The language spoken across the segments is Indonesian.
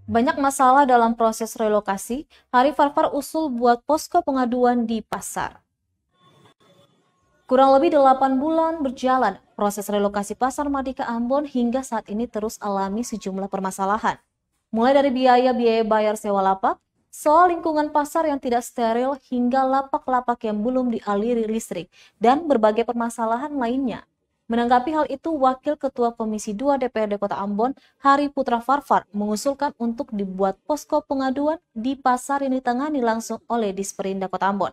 Banyak masalah dalam proses relokasi, Hari Farfar usul buat posko pengaduan di pasar. Kurang lebih 8 bulan berjalan, proses relokasi Pasar Mardika Ambon hingga saat ini terus alami sejumlah permasalahan. Mulai dari biaya bayar sewa lapak, soal lingkungan pasar yang tidak steril hingga lapak-lapak yang belum dialiri listrik, dan berbagai permasalahan lainnya. Menanggapi hal itu, Wakil Ketua Komisi 2 DPRD Kota Ambon, Hari Putra Farfar, mengusulkan untuk dibuat posko pengaduan di pasar yang ditangani langsung oleh Disperindak Kota Ambon.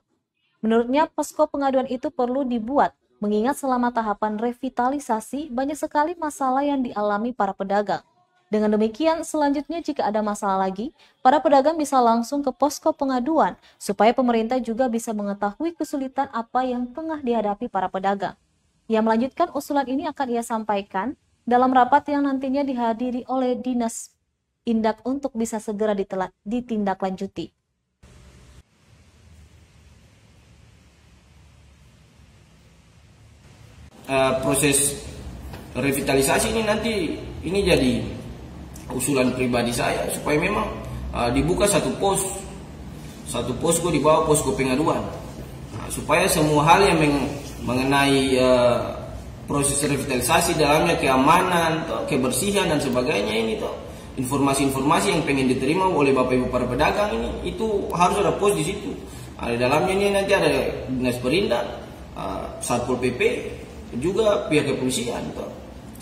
Menurutnya, posko pengaduan itu perlu dibuat, mengingat selama tahapan revitalisasi banyak sekali masalah yang dialami para pedagang. Dengan demikian, selanjutnya jika ada masalah lagi, para pedagang bisa langsung ke posko pengaduan, supaya pemerintah juga bisa mengetahui kesulitan apa yang tengah dihadapi para pedagang. Yang melanjutkan usulan ini akan ia sampaikan dalam rapat yang nantinya dihadiri oleh Dinas Indak untuk bisa segera ditindaklanjuti. Proses revitalisasi ini nanti jadi usulan pribadi saya supaya memang dibuka satu posko di bawah posko pengaduan, supaya semua hal yang mengenai proses revitalisasi dalamnya keamanan, kebersihan dan sebagainya ini informasi-informasi yang pengen diterima oleh Bapak Ibu para pedagang ini itu harus ada pos di situ. Di dalamnya ini nanti ada Dinas Perindak, Satpol PP, juga pihak kepolisian.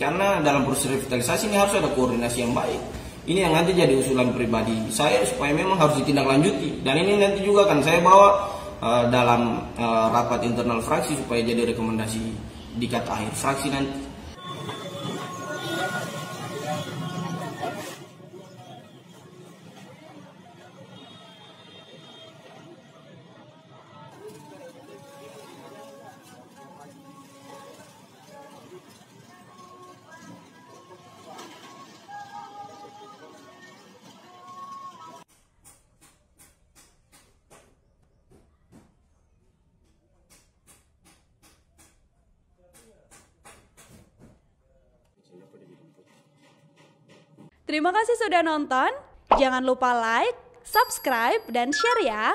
Karena dalam proses revitalisasi ini harus ada koordinasi yang baik. Ini yang nanti jadi usulan pribadi saya supaya memang harus ditindaklanjuti. Dan ini nanti juga akan saya bawa dalam rapat internal fraksi supaya jadi rekomendasi di kata akhir fraksi nanti. Terima kasih sudah nonton. Jangan lupa like, subscribe, dan share ya.